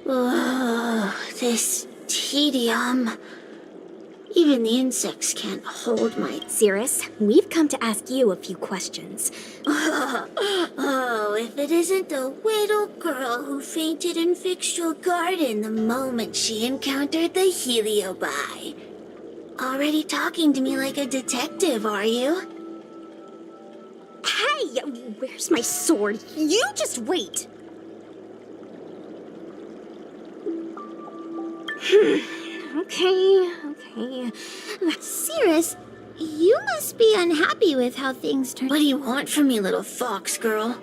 Oh, this tedium. Even the insects can't hold my... Cirrus, we've come to ask you a few questions. Oh, if it isn't the little girl who fainted in Victual Garden the moment she encountered the Heliobi. Already talking to me like a detective, are you? Hey, where's my sword? You just wait. Okay. Cirrus, you must be unhappy with how things turned. What do you want from me, little fox girl?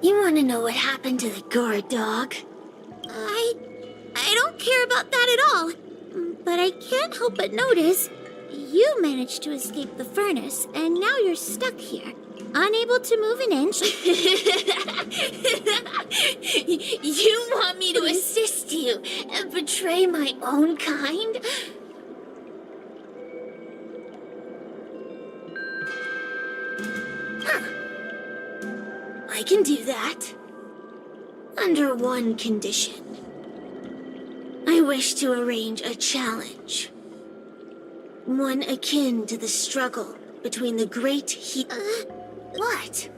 You want to know what happened to the guard dog? I don't care about that at all. But I can't help but notice you managed to escape the furnace, and now you're stuck here, unable to move an inch. You want me to assist you and betray my own kind? Huh. I can do that. Under one condition. I wish to arrange a challenge. One akin to the struggle between the great what?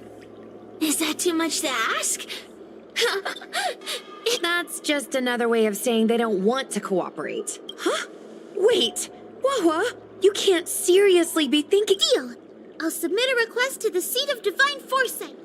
Is that too much to ask? That's just another way of saying they don't want to cooperate. Huh? Wait, Wawa, you can't seriously be thinking— Deal! I'll submit a request to the Seat of Divine Foresight.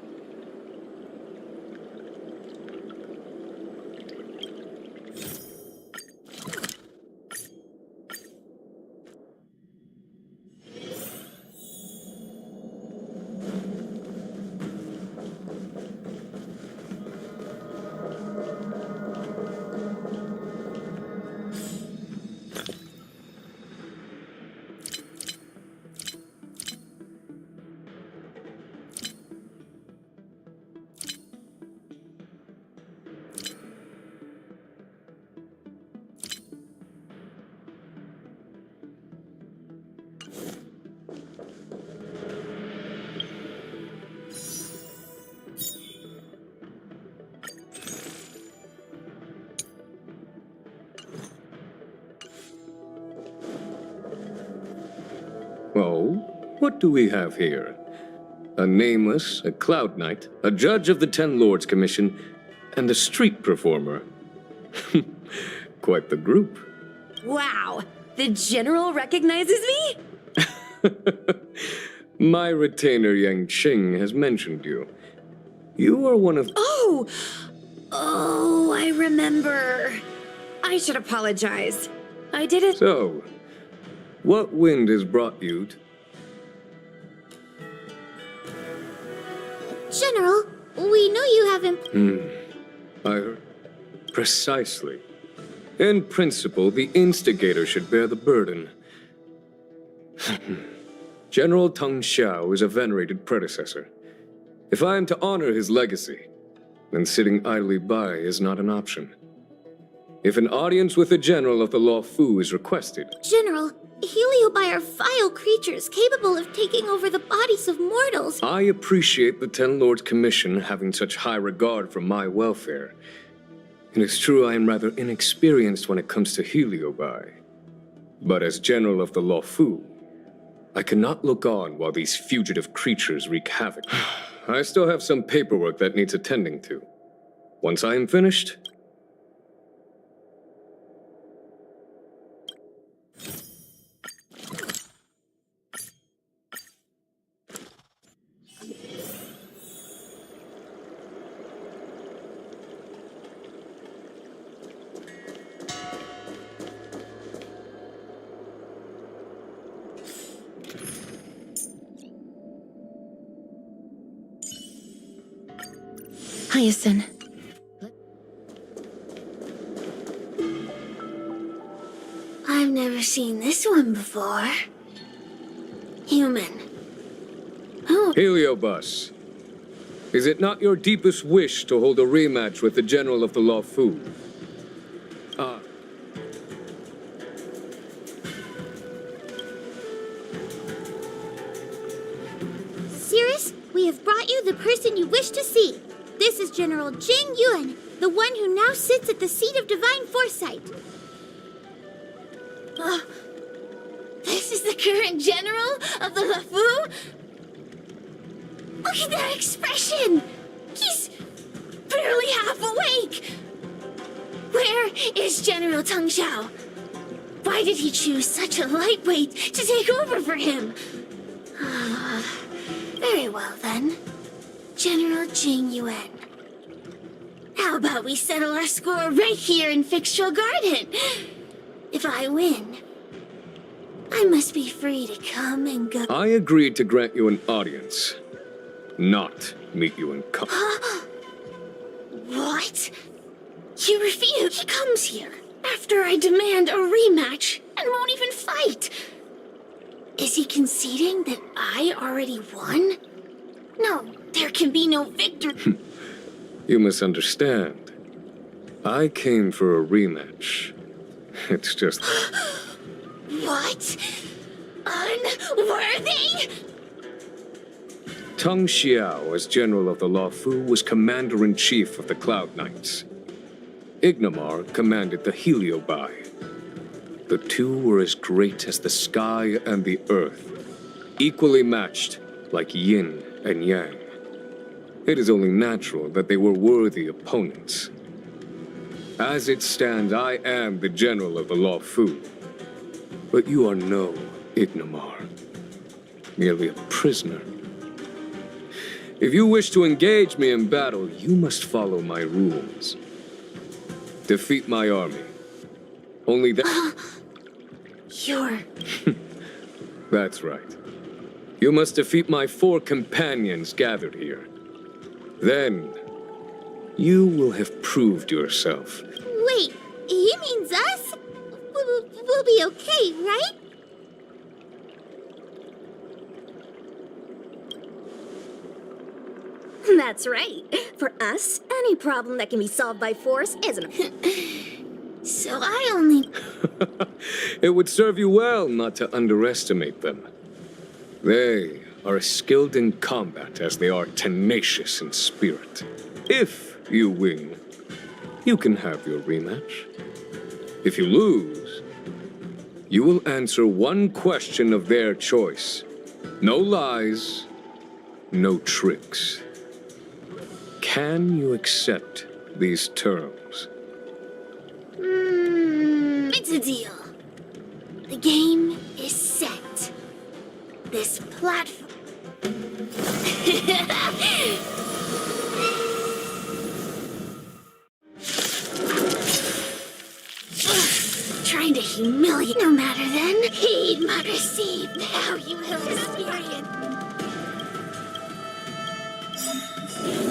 Oh, what do we have here? A nameless, a cloud knight, a judge of the Ten Lords Commission, and a street performer. Quite the group. Wow, the General recognizes me? My retainer Yang Qing has mentioned you. You are one of— Oh, I remember. I should apologize. I did it— So, what wind has brought you to— General, we know you haven't... Precisely. In principle, the instigator should bear the burden. General Teng Xiao is a venerated predecessor. If I am to honor his legacy, then sitting idly by is not an option. If an audience with the General of the Law Fu is requested— General, Heliobi are vile creatures capable of taking over the bodies of mortals. I appreciate the Ten Lords Commission having such high regard for my welfare. It is true I am rather inexperienced when it comes to Heliobi. But as General of the Law Fu, I cannot look on while these fugitive creatures wreak havoc. I still have some paperwork that needs attending to. Once I am finished— Hyacinth. I've never seen this one before. Human. Who? Heliobus, is it not your deepest wish to hold a rematch with the General of the Law Fu? Cirrus, we have brought you the person you wish to see. This is General Jing Yuan. the one who now sits at the seat of divine foresight. This is the current general of the LeFou? Look at that expression! He's barely half awake! Where is General Teng Xiao? Why did he choose such a lightweight to take over for him? Very well then. General Jing Yuan. How about we settle our score right here in Fixtual Garden? If I win, I must be free to come and go. I agreed to grant you an audience, not meet you in What? You refuse. He comes here after I demand a rematch and won't even fight. Is he conceding that I already won? No, there can be no victory. You misunderstand. I came for a rematch. It's just... What? Unworthy? Teng Xiao, as General of the LeFou, was Commander-in-Chief of the Cloud Knights. Ignamar commanded the Heliobai. The two were as great as the sky and the earth, equally matched like yin and yang. It is only natural that they were worthy opponents. As it stands, I am the General of the LeFou. But you are no Ignamar, merely a prisoner. If you wish to engage me in battle, you must follow my rules. Defeat my army. Only that... You're... That's right. You must defeat my 4 companions gathered here. Then, you will have proved yourself. Wait, he means us? We'll be okay, right? That's right. For us, any problem that can be solved by force isn't So I only... It would serve you well not to underestimate them. They are as skilled in combat as they are tenacious in spirit. If you win, you can have your rematch. If you lose, you will answer one question of their choice. No lies, no tricks. Can you accept these terms? It's a deal. The game is set. This platform... Trying to humiliate... No matter then. Heed my receive. Now you will experience...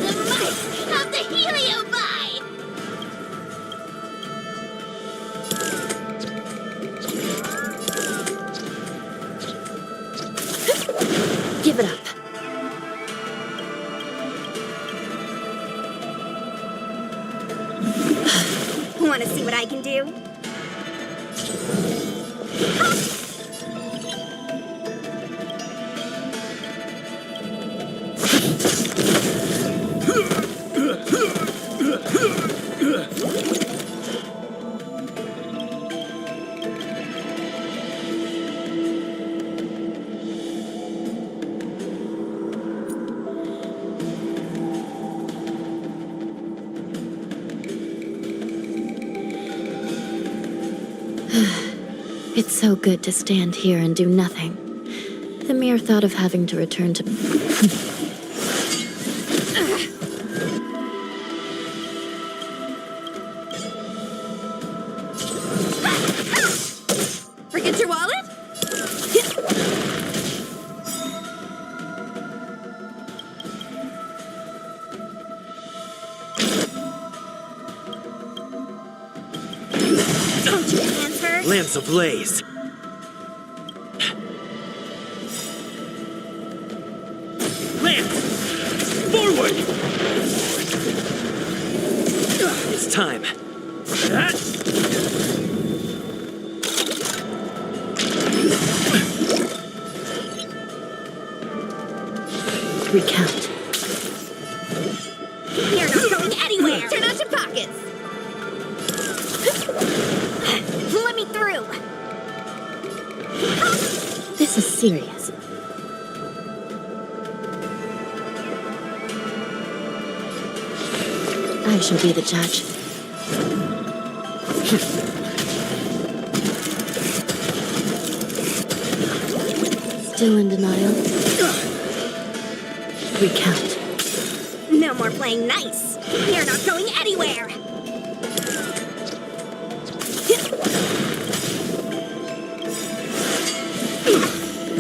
The might of the Heliobi! Give it up. Want to see what I can do? It's so good to stand here and do nothing. The mere thought of having to return to... Forget your wallet? Don't you answer? Lamps ablaze. Lance! Forward! It's time. Recount. You're not going anywhere! Turn out your pockets! right through. This is serious. I shall be the judge. Still in denial? Recount. No more playing nice. You're not going anywhere.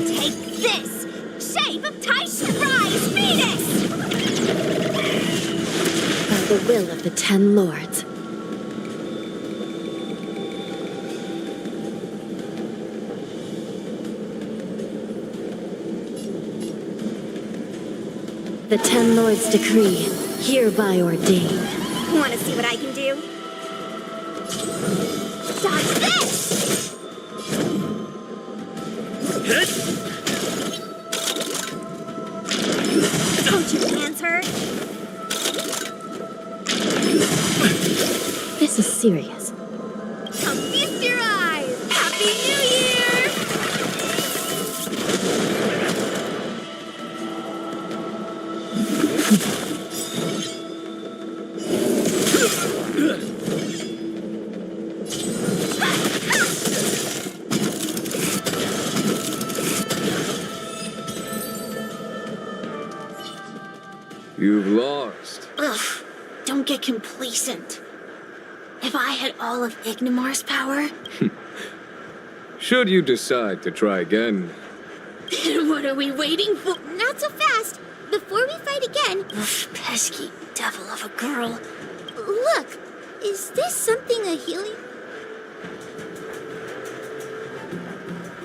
Take this! Shape of Taisha Rise Venus! By the will of the 10 lords. The 10 lords decree, hereby ordained. Want to see what I can do? Dodge this! Don't you answer? This is serious. Come feast your eyes! Happy New Year! You've lost. Ugh, don't get complacent. If I had all of Ignimar's power, Should you decide to try again, then what are we waiting for? Not so fast. Before we fight again. Ugh, pesky devil of a girl. Look, is this something a helium?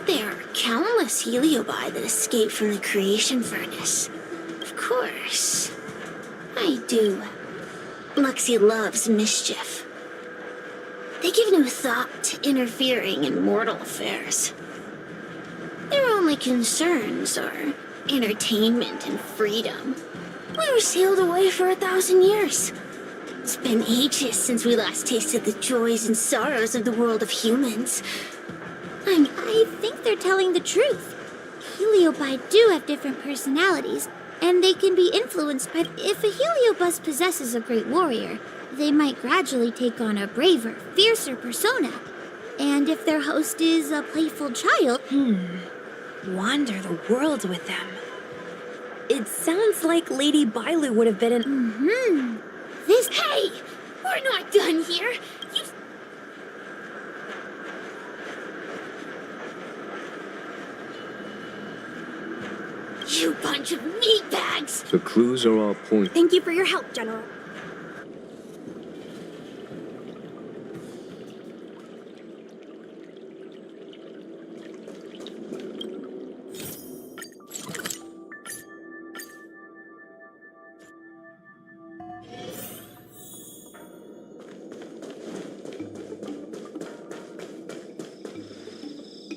There are countless heliobi that escape from the creation furnace. Of course. I do. Luxie loves mischief. They give no thought to interfering in mortal affairs. Their only concerns are entertainment and freedom. We were sealed away for 1,000 years. It's been ages since we last tasted the joys and sorrows of the world of humans. I think they're telling the truth. Heliobi do have different personalities, and they can be influenced by... If a Heliobus possesses a great warrior, they might gradually take on a braver, fiercer persona. And if their host is a playful child... Wander the world with them. It sounds like Lady Bailu would have been in... This... Hey! We're not done here! You bunch of meatbags! the clues are all pointing. Thank you for your help, General.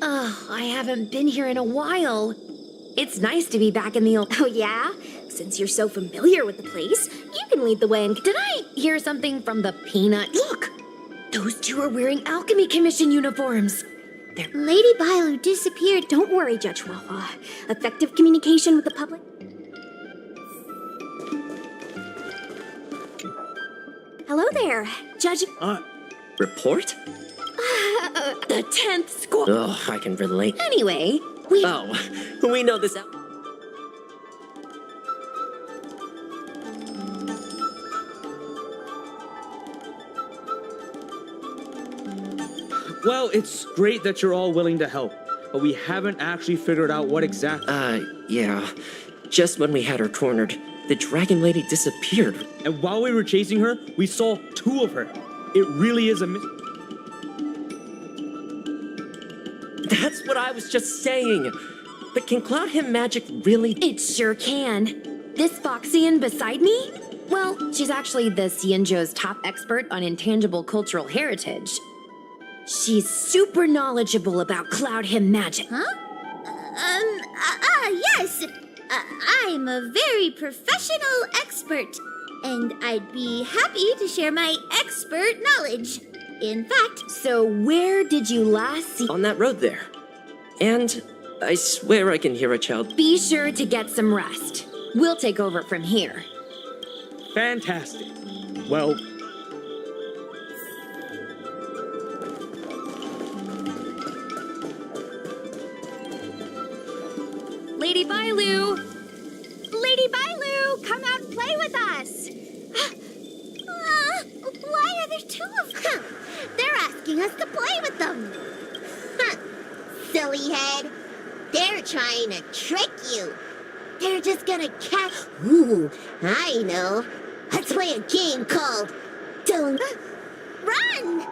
Oh, I haven't been here in a while. It's nice to be back in the old... Oh, yeah? Since you're so familiar with the place, you can lead the way and... Did I hear something from the peanut? Look! Those two are wearing Alchemy Commission uniforms. Lady Bailu disappeared. Don't worry, Judge Wawa. Effective communication with the public... Hello there, Judge... Report? The 10th score. Oh, I can relate. Anyway, Oh, we know this out. Well, it's great that you're all willing to help, but we haven't actually figured out what exactly. Yeah. Just when we had her cornered, the Dragon Lady disappeared. And while we were chasing her, we saw two of her. It really is a mystery. That's what I was just saying. But can Cloud Him magic really... it sure can. This Foxian beside me? Well, she's actually the Xianzhou's top expert on intangible cultural heritage. She's super knowledgeable about Cloud Him magic. Yes. I'm a very professional expert, and I'd be happy to share my expert knowledge. In fact, So where did you last see? On that road there. And I swear I can hear a child. Be sure to get some rest. We'll take over from here. Fantastic. Well, Lady Bailu! Lady Bailu, come out and play with us! why are there two of them? They're asking us to play with them. Silly head. They're trying to trick you. They're just gonna catch. Ooh, I know. Let's play a game called Don't Run!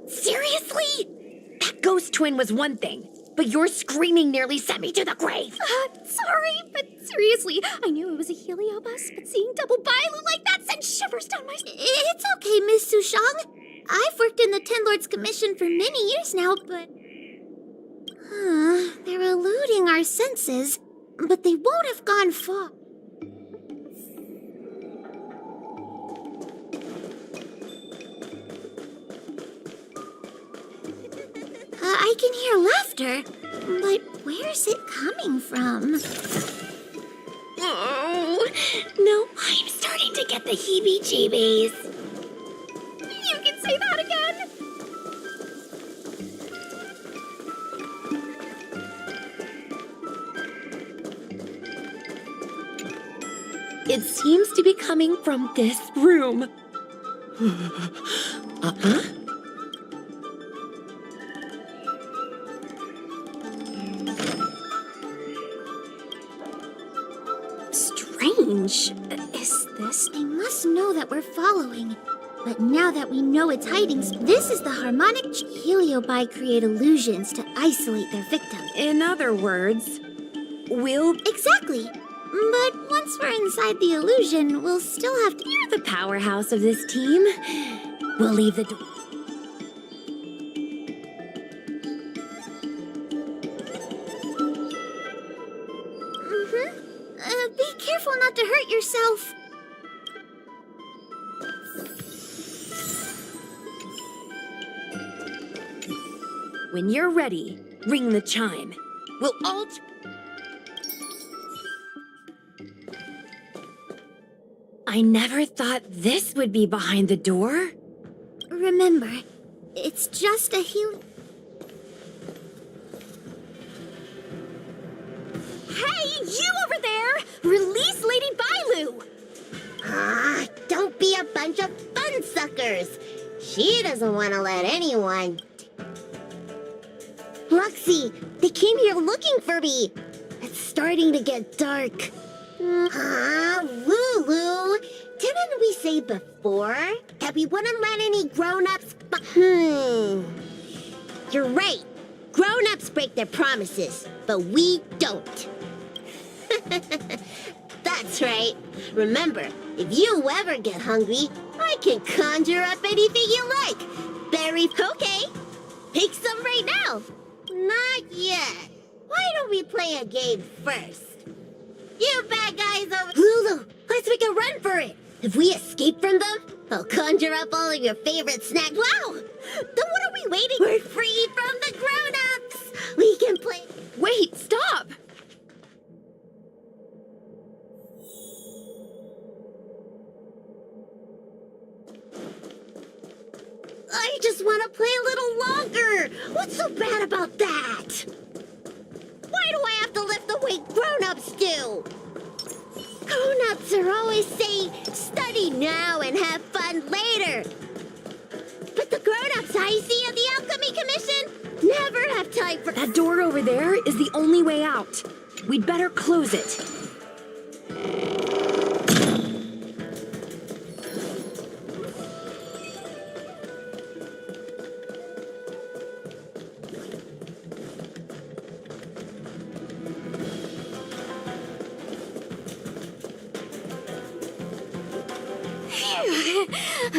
Seriously? That ghost twin was one thing, but your screaming nearly sent me to the grave. Sorry, but seriously, I knew it was a heliobus, but seeing double Bailu like that sent shivers down my spine. It's okay, Miss Sushang. I've worked in the Ten Lords Commission for many years now, but... they're eluding our senses, but they won't have gone far. I can hear laughter, but where's it coming from? Oh, no, I'm starting to get the heebie-jeebies. You can say that again! It seems to be coming from this room. Uh-huh. Strange. Is this? They must know that we're following. But now that we know its hiding, this is the harmonic heliobi create illusions to isolate their victim. In other words, we'll... Exactly. But once we're inside the illusion, we'll still have to... You're the powerhouse of this team. We'll leave the door... Be careful not to hurt yourself. When you're ready, ring the chime. We'll all... I never thought this would be behind the door. Remember, it's just a Hey, you over there! Release Lady Bailu! Don't be a bunch of fun suckers. She doesn't want to let anyone. Roxy, they came here looking for me. It's starting to get dark. Lulu, didn't we say before that we wouldn't let any grown-ups... You're right. Grown-ups break their promises, but we don't. That's right. Remember, if you ever get hungry, I can conjure up anything you like. Berry poke. Pick some right now. Not yet. Why don't we play a game first? You bad guys over... Lulu, let's make a run for it. If we escape from them, I'll conjure up all of your favorite snacks. Wow! Then what are we waiting? We're free from the grown-ups. We can play... Wait, stop! I just want to play a little longer. What's so bad about that? Why do I have to lift the weight grown-ups do? Grown-ups are always saying, study now and have fun later. But the grown-ups I see at the Alchemy Commission never have time for... That door over there is the only way out. We'd better close it.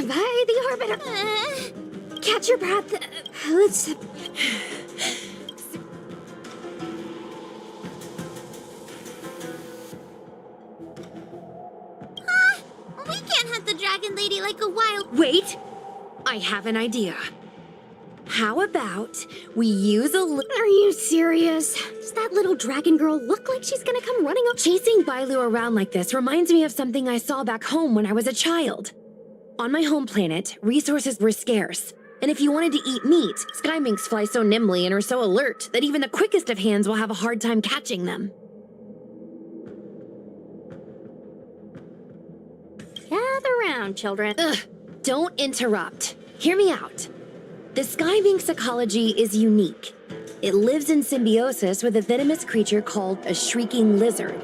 By the orbiter. Catch your breath. Let's... We can't hunt the dragon lady like a wild... Wait! I have an idea. How about we use a Are you serious? Does that little dragon girl look like she's gonna come running up? Chasing Bailu around like this reminds me of something I saw back home when I was a child. On my home planet, resources were scarce. And if you wanted to eat meat, sky minks fly so nimbly and are so alert that even the quickest of hands will have a hard time catching them. Gather round, children. Ugh, don't interrupt. Hear me out. The sky mink's ecology is unique. It lives in symbiosis with a venomous creature called a shrieking lizard.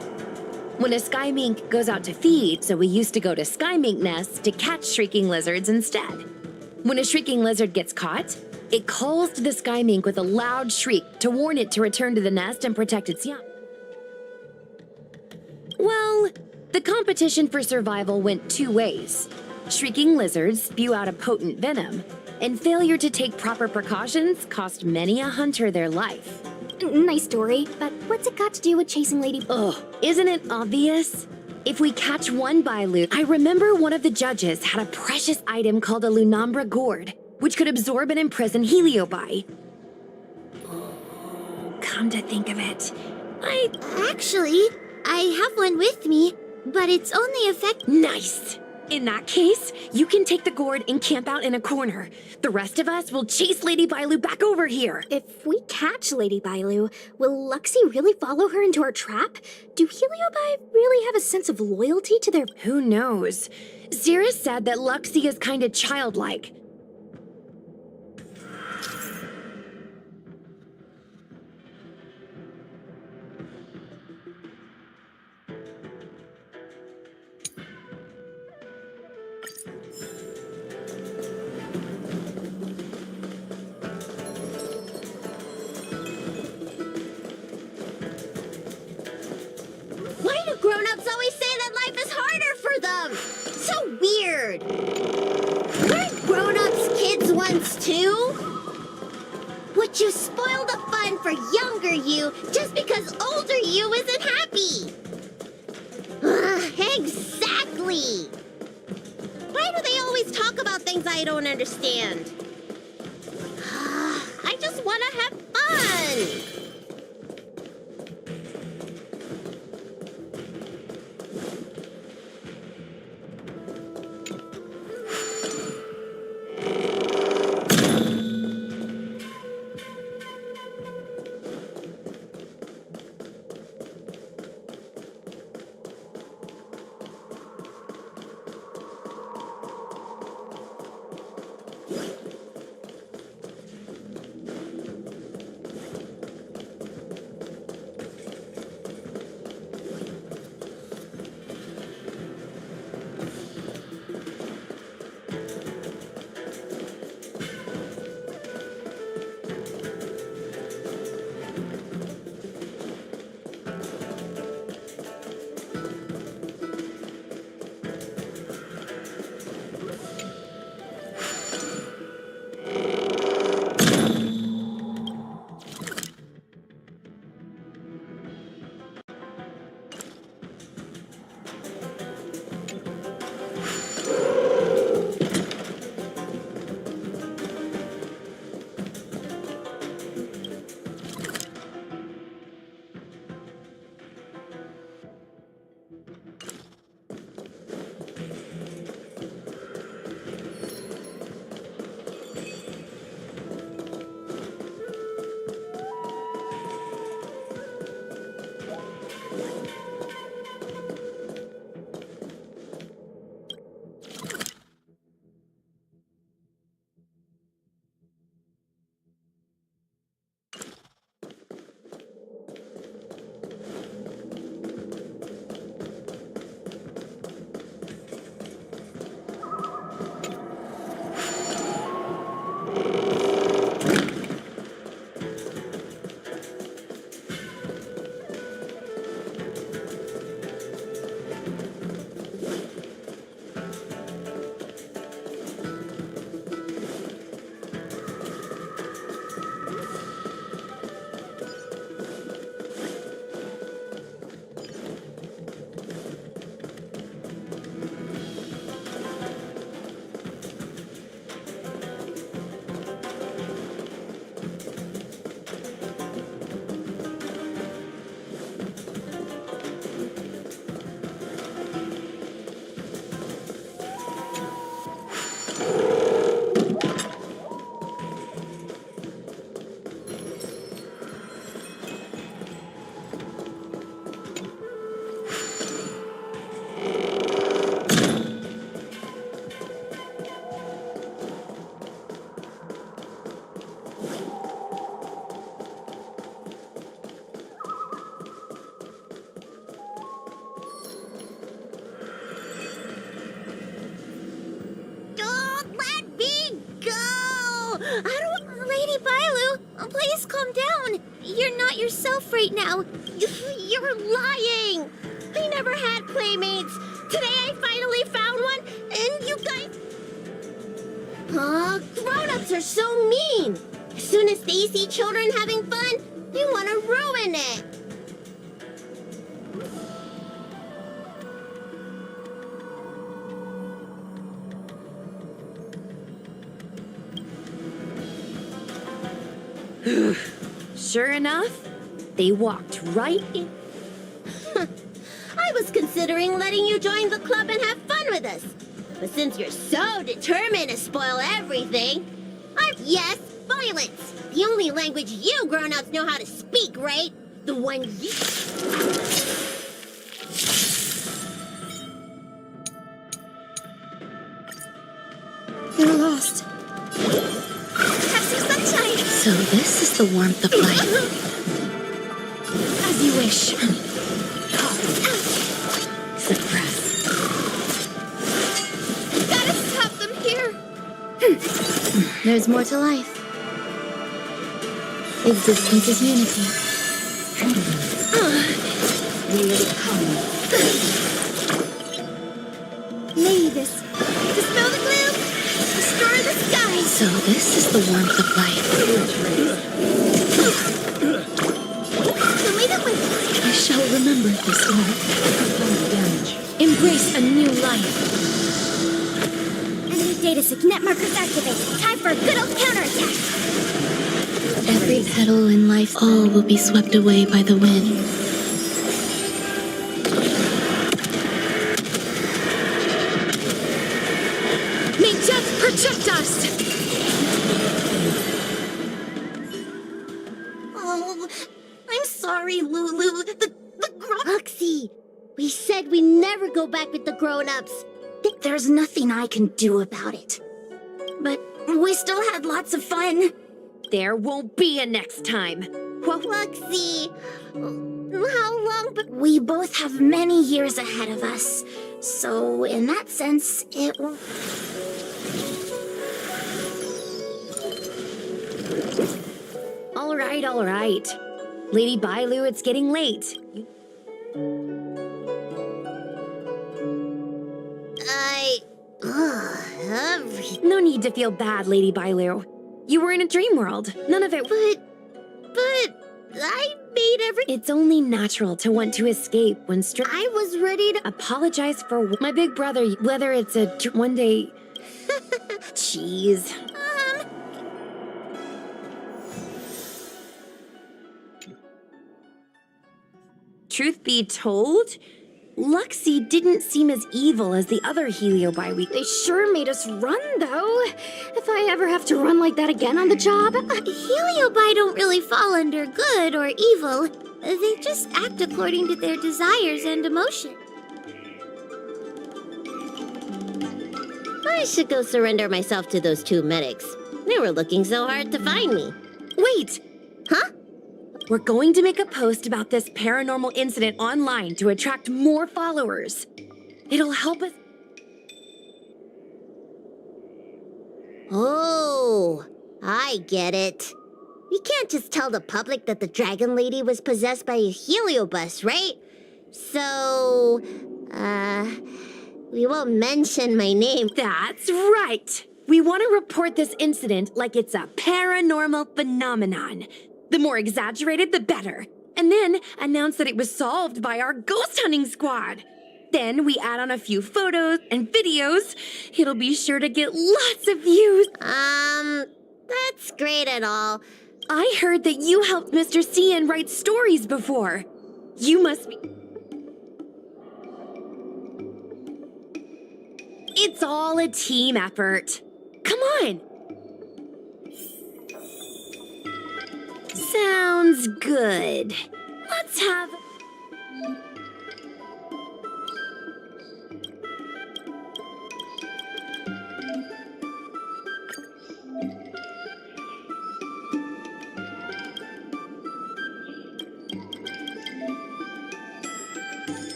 When a sky mink goes out to feed, so we used to go to sky mink nests to catch shrieking lizards instead. When a shrieking lizard gets caught, it calls to the sky mink with a loud shriek to warn it to return to the nest and protect its young. Well, the competition for survival went two ways. Shrieking lizards spew out a potent venom, and failure to take proper precautions cost many a hunter their life. Nice story, but what's it got to do with chasing Lady... Ugh, isn't it obvious? If we catch one Bailu, I remember one of the judges had a precious item called a Lunambra gourd, which could absorb and imprison Heliobi. Come to think of it, Actually, I have one with me, but it's only effective... Nice! In that case, you can take the gourd and camp out in a corner. The rest of us will chase Lady Bailu back over here. If we catch Lady Bailu, will Luxie really follow her into our trap? Do Heliobi really have a sense of loyalty to their... Who knows? Cirrus said that Luxie is kinda childlike. Why do grown-ups always say that life is harder for them? So weird. Weren't grown-ups kids once too? Would you spoil the fun for younger you just because older you isn't happy? Ugh, exactly. Why do they always talk about things I don't understand? I just want to have fun. Please calm down. You're not yourself right now. You're lying. I never had playmates. Today I finally found one, and you guys... Grown-ups are so mean. As soon as they see children having fun, they want to ruin it. Sure enough, they walked right in. I was considering letting you join the club and have fun with us. But since you're so determined to spoil everything, yes, violence. The only language you grown-ups know how to speak, right? The one you... You're lost. Have some sunshine. So this is the warmth of life. As you wish. Suppress. Gotta stop them here. There's more to life. Existence is unity. May this dispel the gloom, restore the sky. So this is the warmth of life. Tell me that way. I shall remember this life. Embrace a new life. Enemy data signet markers activated. Time for a good old counterattack. Every petal in life, all will be swept away by the wind. May death protect us! Oh, I'm sorry, Lulu. The Roxy, we said we never go back with the grown-ups. There's nothing I can do about it. But we still had lots of fun. There won't be a next time. Well, Roxy, how long? But we both have many years ahead of us. So, in that sense, it will... all right. Lady Bailu, it's getting late. No need to feel bad, Lady Bailu. You were in a dream world. None of it... But I made It's only natural to want to escape when I was ready to... apologize for my big brother, whether it's one day... Jeez. Truth be told, Luxie didn't seem as evil as the other Heliobi. They sure made us run, though. If I ever have to run like that again on the job... Heliobi don't really fall under good or evil. They just act according to their desires and emotion. I should go surrender myself to those two medics. They were looking so hard to find me. Wait! Huh? We're going to make a post about this paranormal incident online to attract more followers. It'll help us... Oh, I get it. We can't just tell the public that the dragon lady was possessed by a heliobus, right? So, we won't mention my name. That's right! We want to report this incident like it's a paranormal phenomenon. The more exaggerated, the better. And then announce that it was solved by our ghost hunting squad. Then we add on a few photos and videos. It'll be sure to get lots of views. That's great and all. I heard that you helped Mr. Cian write stories before. You must be... It's all a team effort. Come on. Sounds good. Let's have...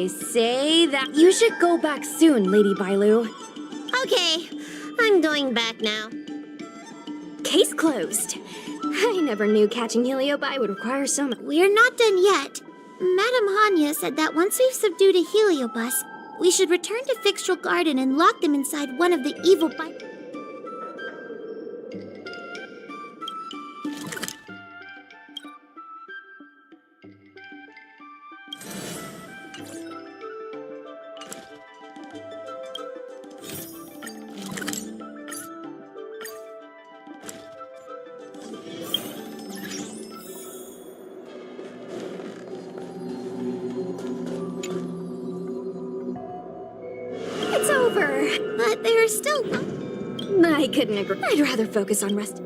I say that you should go back soon, Lady Bailu. Okay, I'm going back now. Case closed. I never knew catching Heliobi would require so much. We're not done yet. Madame Hanya said that once we've subdued a heliobus, we should return to Fixtral Garden and lock them inside one of the evil It's over. But there are still... I couldn't agree. I'd rather focus on rest.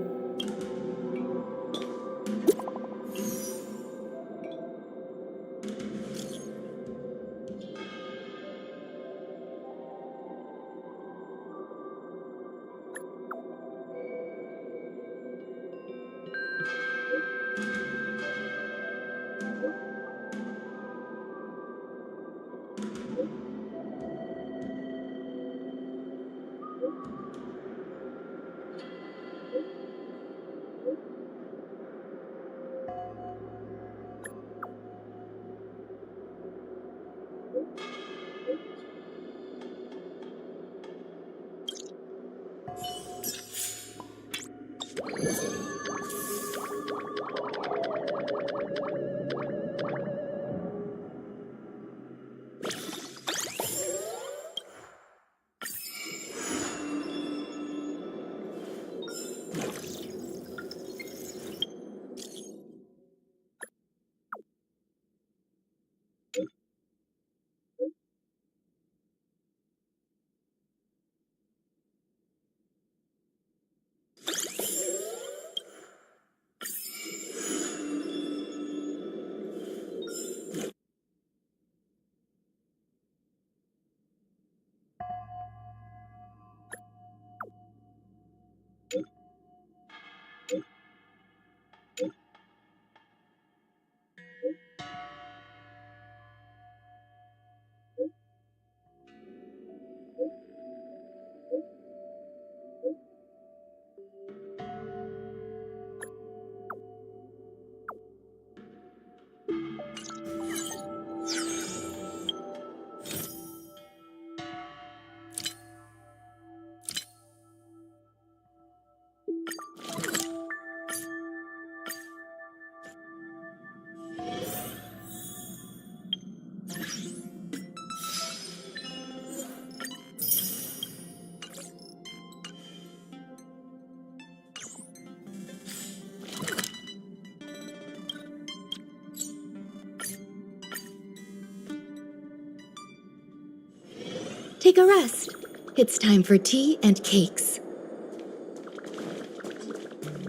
Take a rest. It's time for tea and cakes.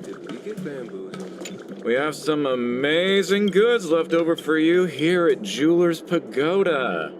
Did we get bamboozled? We have some amazing goods left over for you here at Jeweler's Pagoda.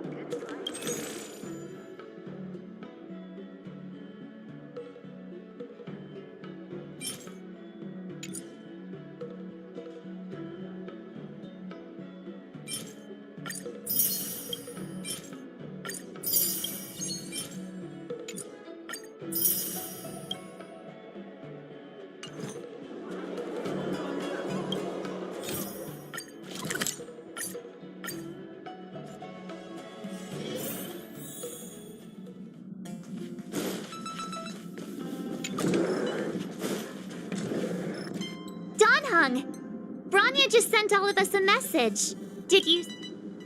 Branya just sent all of us a message. Did you?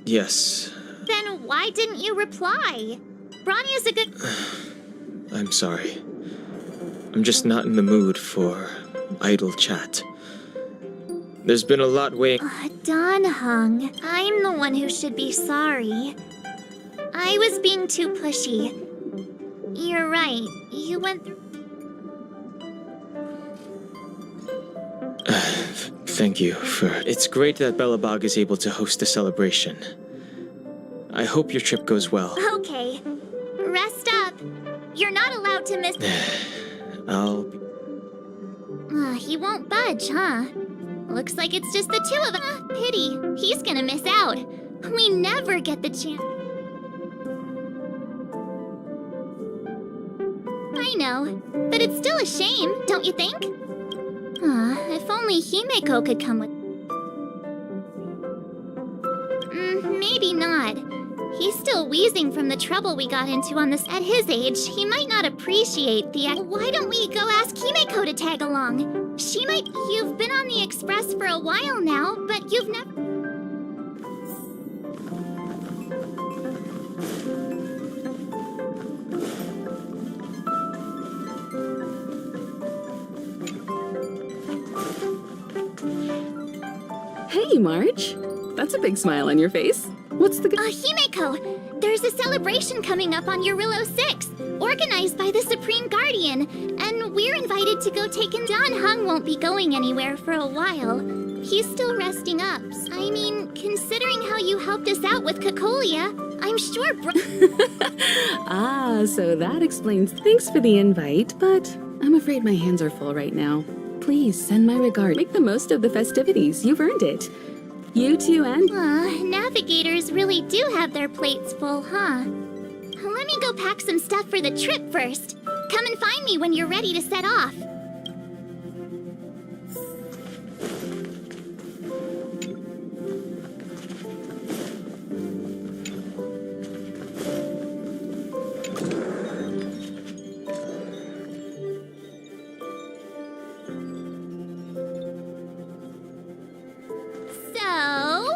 Yes, Then why didn't you reply? Branya's a good... I'm sorry. I'm just not in the mood for idle chat. There's been a lot weighing. Hung. I'm the one who should be sorry. I was being too pushy. You're right. You went through... Thank you for... It's great that Belobog is able to host a celebration. I hope your trip goes well. Okay. Rest up. You're not allowed to miss... I'll... He won't budge, huh? Looks like it's just the two of us. Pity. He's gonna miss out. We never get the chance. know. But it's still a shame, don't you think? If only Himeko could come with... maybe not. He's still wheezing from the trouble we got into on this. At his age, he might not appreciate the... Why don't we go ask Himeko to tag along? She might... You've been on the Express for a while now, but you've never... Hey, Marge. That's a big smile on your face. What's the... Himeko! There's a celebration coming up on Eurillo 6, organized by the Supreme Guardian, and we're invited to go take in... Don Hung won't be going anywhere for a while. He's still resting up. I mean, considering how you helped us out with Cocolia, I'm sure So that explains... Thanks for the invite, but I'm afraid my hands are full right now. Please send my regard. Make the most of the festivities. You've earned it. You too, and... navigators really do have their plates full, huh? Let me go pack some stuff for the trip first. Come and find me when you're ready to set off.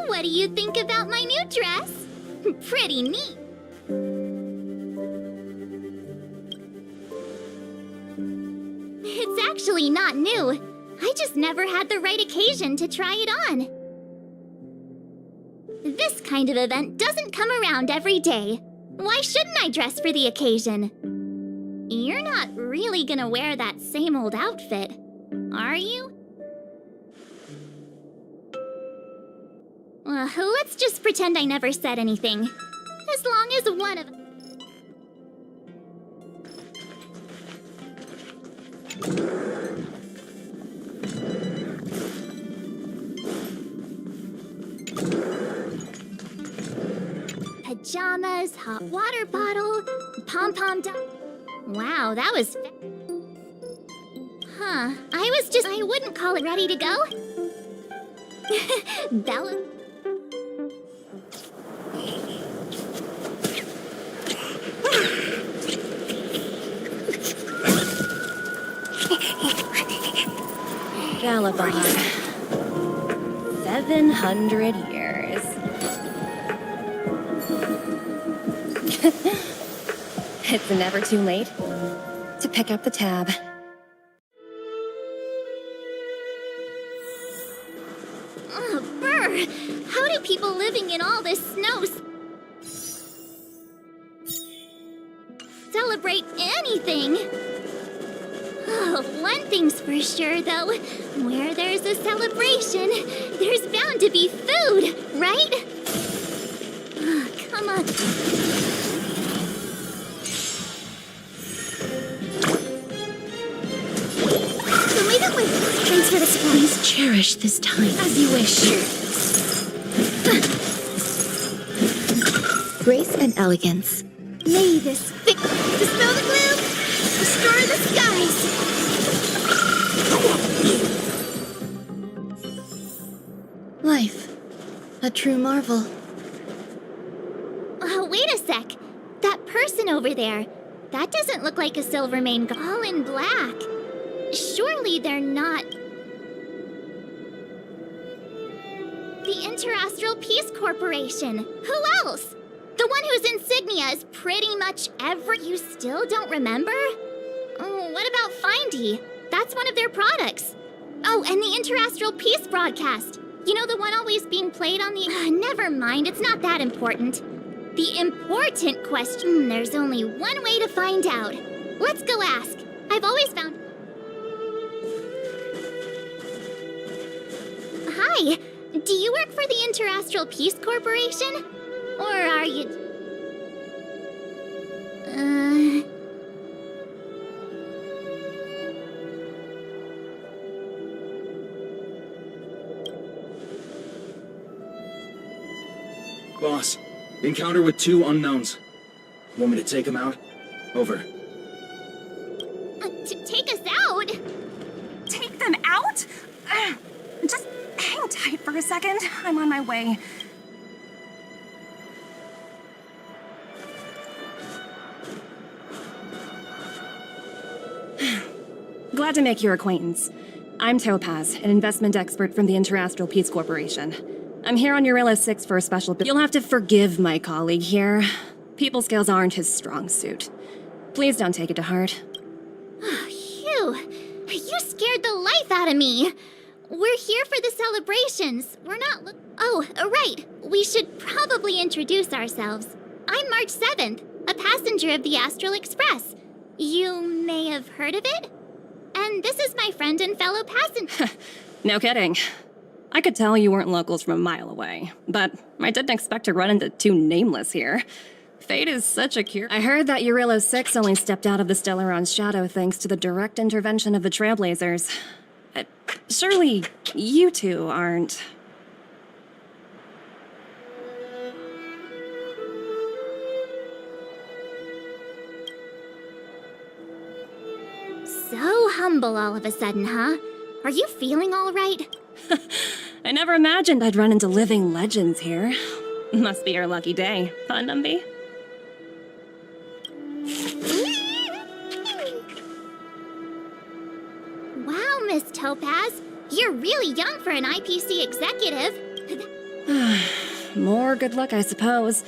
What do you think about my new dress? Pretty neat. It's actually not new. I just never had the right occasion to try it on. This kind of event doesn't come around every day. Why shouldn't I dress for the occasion? You're not really gonna wear that same old outfit, are you? Let's just pretend I never said anything. As long as one of... Pajamas, hot water bottle, pom-pom Wow, that was... I wouldn't call it ready to go. Bella... Galabon. 700 years. It's never too late to pick up the tab. Brr! How do people living in all this snow celebrate anything? One thing's for sure, though. Where there's a celebration, there's bound to be food, right? Come on. Thanks for the supply. Please cherish this time. As you wish. Grace and elegance. May this dispel the gloom, restore the skies. Life. A true marvel. Wait a sec. That person over there, that doesn't look like a Silvermane, all in black. Surely they're not... The Interastral Peace Corporation. Who else? The one whose insignia is pretty much every... You still don't remember? Oh, what about Findy? That's one of their products. Oh, and the Interastral Peace broadcast. You know, the one always being played on the... Never mind, it's not that important. The important question... There's only one way to find out. Let's go ask. I've always found... Hi, do you work for the Interastral Peace Corporation? Or are you... Boss, encounter with 2 unknowns. Want me to take them out? Over. to take us out. Take them out? Just hang tight for a second. I'm on my way. Glad to make your acquaintance. I'm Topaz, an investment expert from the Interastral Peace Corporation. I'm here on Eurilla 6 for a special You'll have to forgive my colleague here. People skills aren't his strong suit. Please don't take it to heart. Phew. You scared the life out of me. We're here for the celebrations. We're not Oh, right. We should probably introduce ourselves. I'm March 7th, a passenger of the Astral Express. You may have heard of it? And this is my friend and fellow passenger. No kidding. I could tell you weren't locals from a mile away, but I didn't expect to run into two nameless here. Fate is such a cure. I heard that Eurilla 6 only stepped out of the Stellaron's shadow thanks to the direct intervention of the Trailblazers. Surely you two aren't... So humble all of a sudden, huh? Are you feeling all right? I never imagined I'd run into living legends here. Must be your lucky day, huh, Numby? Wow, Miss Topaz. You're really young for an IPC executive. More good luck, I suppose.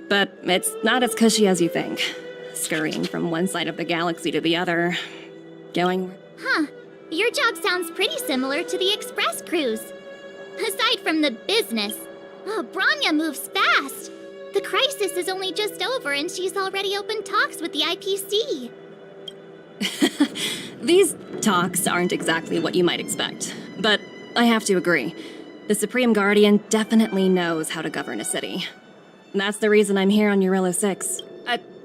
But it's not as cushy as you think. Scurrying from one side of the galaxy to the other. Going... Huh. Your job sounds pretty similar to the Express cruise. Aside from the business. Oh, Branya moves fast. The crisis is only just over and she's already opened talks with the IPC. These talks aren't exactly what you might expect. But I have to agree. The Supreme Guardian definitely knows how to govern a city. That's the reason I'm here on Eurilla 6.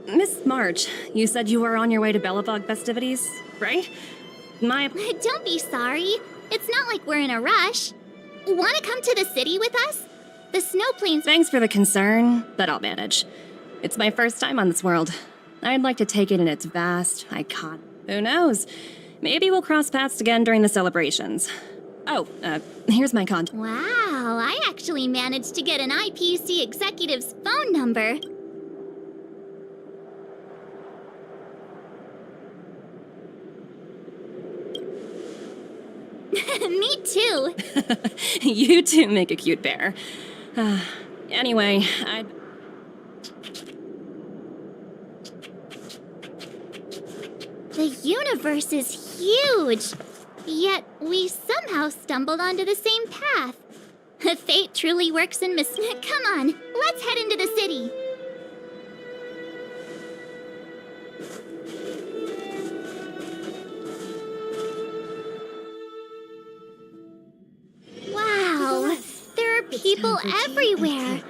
Miss March, you said you were on your way to Belobog festivities, right? Don't be sorry. It's not like we're in a rush. Want to come to the city with us? The snowplanes... Thanks for the concern, but I'll manage. It's my first time on this world. I'd like to take it in its vast, iconic... Who knows? Maybe we'll cross paths again during the celebrations. Oh, here's my contact. Wow, I actually managed to get an IPC executive's phone number. Me too. You two make a cute pair. Anyway, The universe is huge, yet we somehow stumbled onto the same path. Fate truly works in Come on, let's head into the city. Wow, there are people everywhere.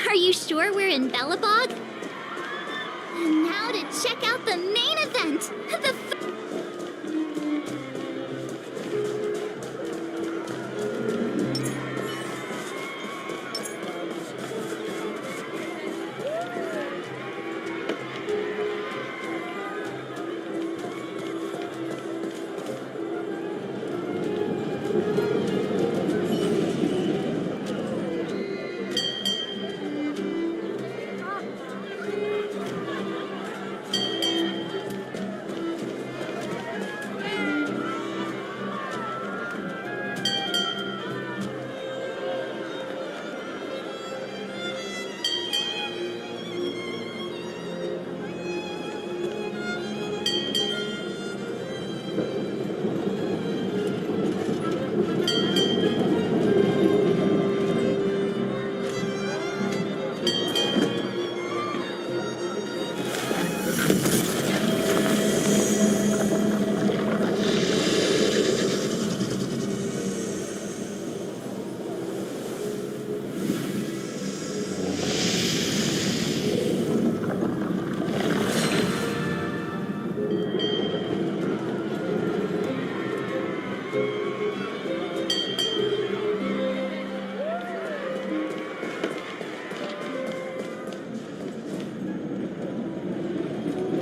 Are you sure we're in Belobog? And now to check out the main event,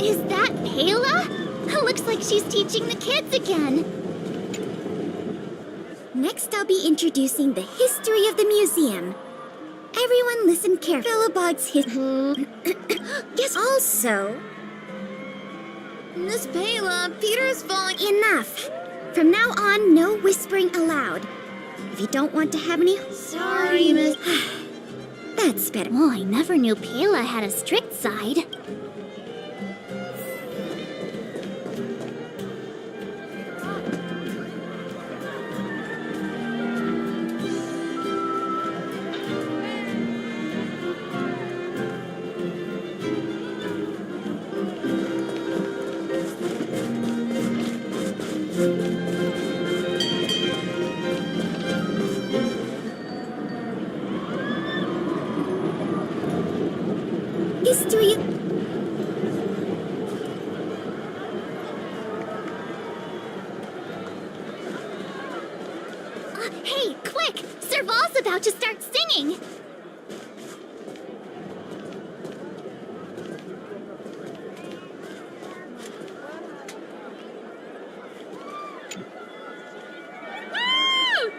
Is that Pela? Looks like she's teaching the kids again. Next, I'll be introducing the history of the museum. Everyone listen carefully. Bellabog's history. Guess also... Miss Payla, Peter's falling... Enough! From now on, no whispering aloud. If you don't want to have any... Sorry, Miss... That's better. Oh, I never knew Payla had a strict side. History. Hey, quick! Serval's about to start singing!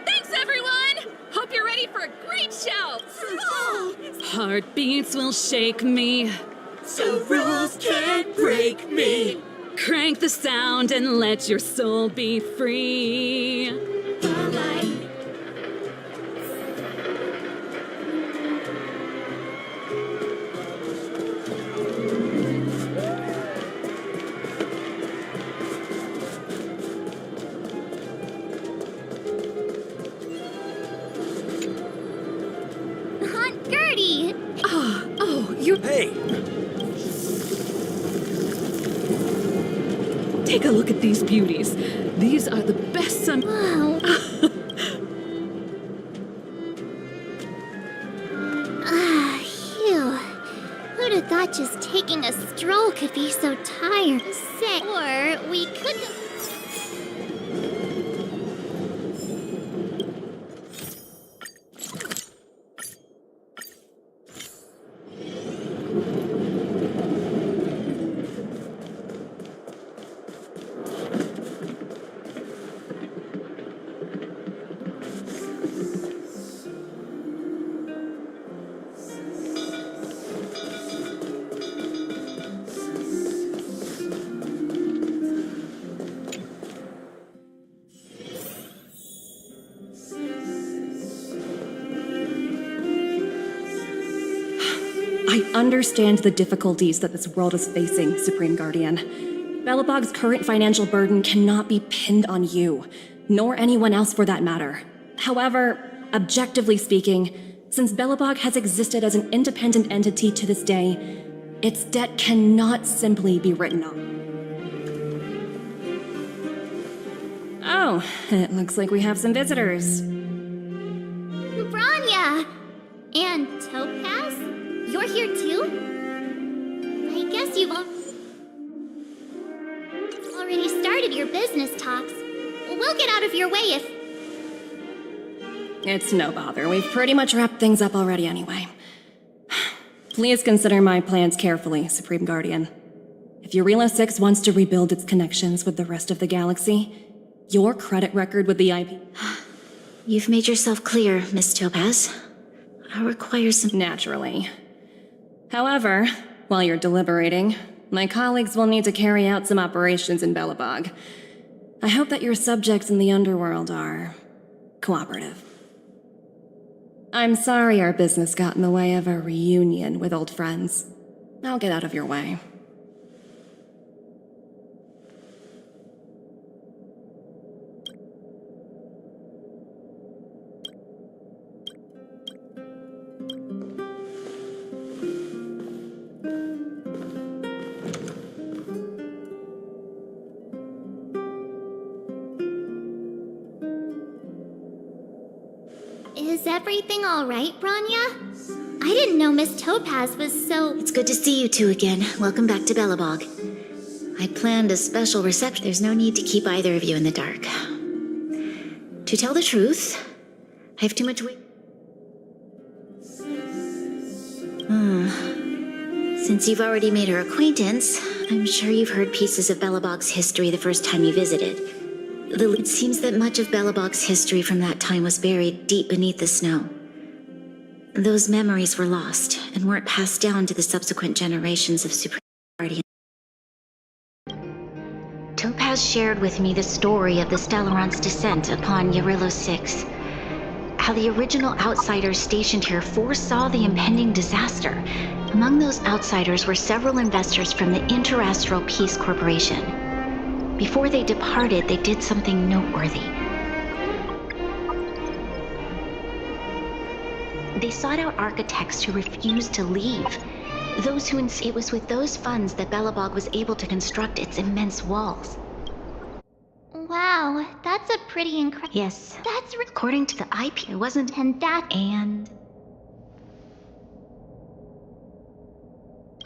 Thanks, everyone! Hope you're ready for a great show! Heartbeats will shake me. So rules can't break me. Crank the sound and let your soul be free. Aunt Gertie! Oh, you... Hey, Take a look at these beauties. These are the best sun... Wow. Phew. Who'd have thought just taking a stroll could be so tired? Sick. Or we could have... I understand the difficulties that this world is facing, Supreme Guardian. Belobog's current financial burden cannot be pinned on you, nor anyone else for that matter. However, objectively speaking, since Belobog has existed as an independent entity to this day, its debt cannot simply be written off. Oh, it looks like we have some visitors. Branya! And Topaz? You're here too? I guess you've already started your business talks. We'll get out of your way if... It's no bother. We've pretty much wrapped things up already anyway. Please consider my plans carefully, Supreme Guardian. If Eurela 6 wants to rebuild its connections with the rest of the galaxy, your credit record with the IP... You've made yourself clear, Miss Topaz. I'll require some... Naturally. However, while you're deliberating, my colleagues will need to carry out some operations in Belobog. I hope that your subjects in the underworld are... cooperative. I'm sorry our business got in the way of a reunion with old friends. I'll get out of your way. Is everything all right, Branya? I didn't know Miss Topaz was so... It's good to see you two again. Welcome back to Belobog. I planned a special reception. There's no need to keep either of you in the dark. To tell the truth, I have too much weight. Since you've already made her acquaintance, I'm sure you've heard pieces of Belobog's history the first time you visited. It seems that much of Belobog's history from that time was buried deep beneath the snow. Those memories were lost and weren't passed down to the subsequent generations of Supreme Guardians. Topaz shared with me the story of the Stellaron's descent upon Yarilo 6. How the original outsiders stationed here foresaw the impending disaster. Among those outsiders were several investors from the Interastral Peace Corporation. Before they departed, they did something noteworthy. They sought out architects who refused to leave. It was with those funds that Belobog was able to construct its immense walls. Wow, that's a pretty incredible. Yes. According to the IP, it wasn't. And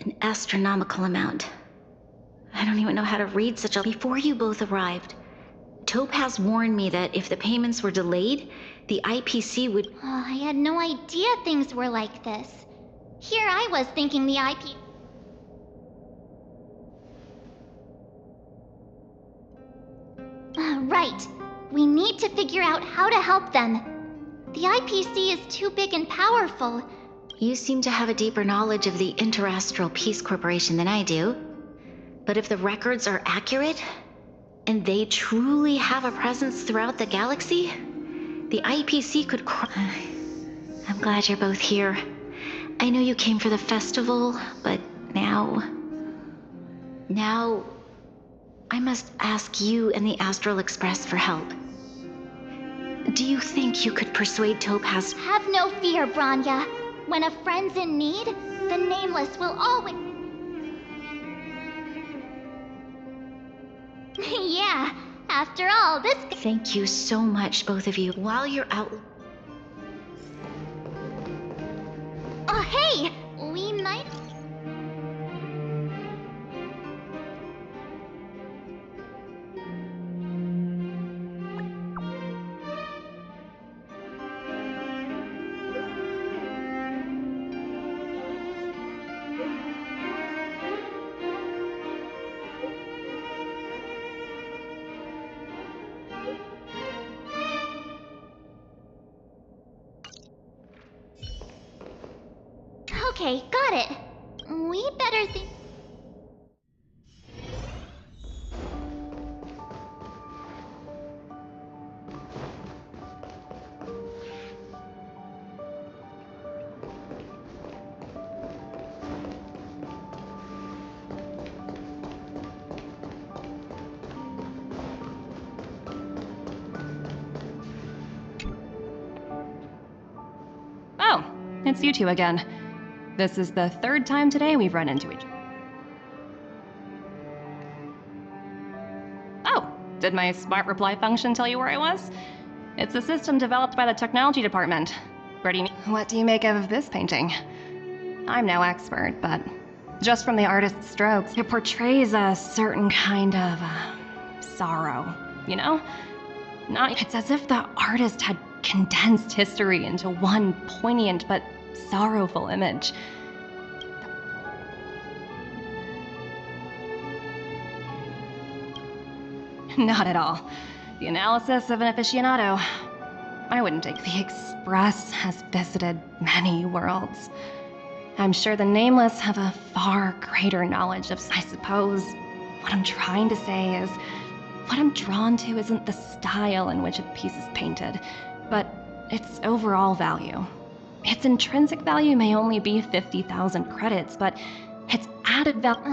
An astronomical amount. I don't even know how to read such a. Before you both arrived, Topaz warned me that if the payments were delayed, the IPC would. Oh, I had no idea things were like this. Here I was thinking the IP. Right. We need to figure out how to help them. The IPC is too big and powerful. You seem to have a deeper knowledge of the Interastral Peace Corporation than I do. But if the records are accurate, and they truly have a presence throughout the galaxy, the IPC could I'm glad you're both here. I know you came for the festival, but now I must ask you and the Astral Express for help. Do you think you could persuade Topaz? Have no fear, Branya. When a friend's in need, the Nameless will always... Yeah, after all, this... Thank you so much, both of you. While you're out... Oh, hey! We might... Okay, got it. We better think... Oh, it's you two again. This is the third time today we've run into each other. Oh, did my smart reply function tell you where I was? It's a system developed by the technology department. What do you make of this painting? I'm no expert, but just from the artist's strokes, it portrays a certain kind of sorrow, you know? It's as if the artist had condensed history into one poignant but sorrowful image. Not at all. The analysis of an aficionado. I wouldn't take the Express has visited many worlds. I'm sure the Nameless have a far greater knowledge of... I suppose what I'm trying to say is, what I'm drawn to isn't the style in which a piece is painted, but its overall value. Its intrinsic value may only be 50,000 credits, but its added value...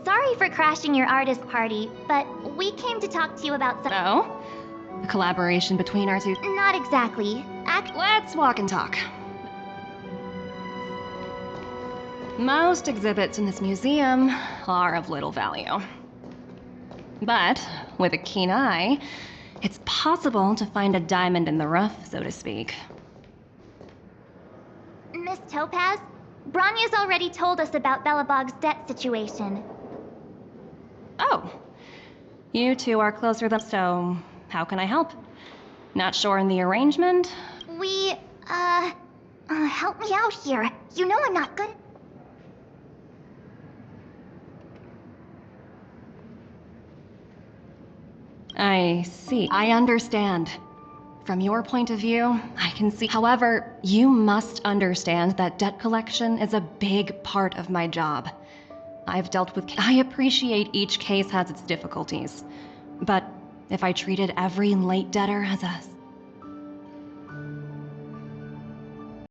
Sorry for crashing your artist party, but we came to talk to you about some... Oh? A collaboration between our two... Not exactly. Let's walk and talk. Most exhibits in this museum are of little value. But with a keen eye, it's possible to find a diamond in the rough, so to speak. Miss Topaz, Branya's already told us about Belobog's debt situation. Oh. You two are closer than... So, how can I help? Not sure in the arrangement? Help me out here. You know I'm not good... I see. I understand. From your point of view, I can see. However, you must understand that debt collection is a big part of my job. I've dealt with. I appreciate each case has its difficulties. But if I treated every late debtor as a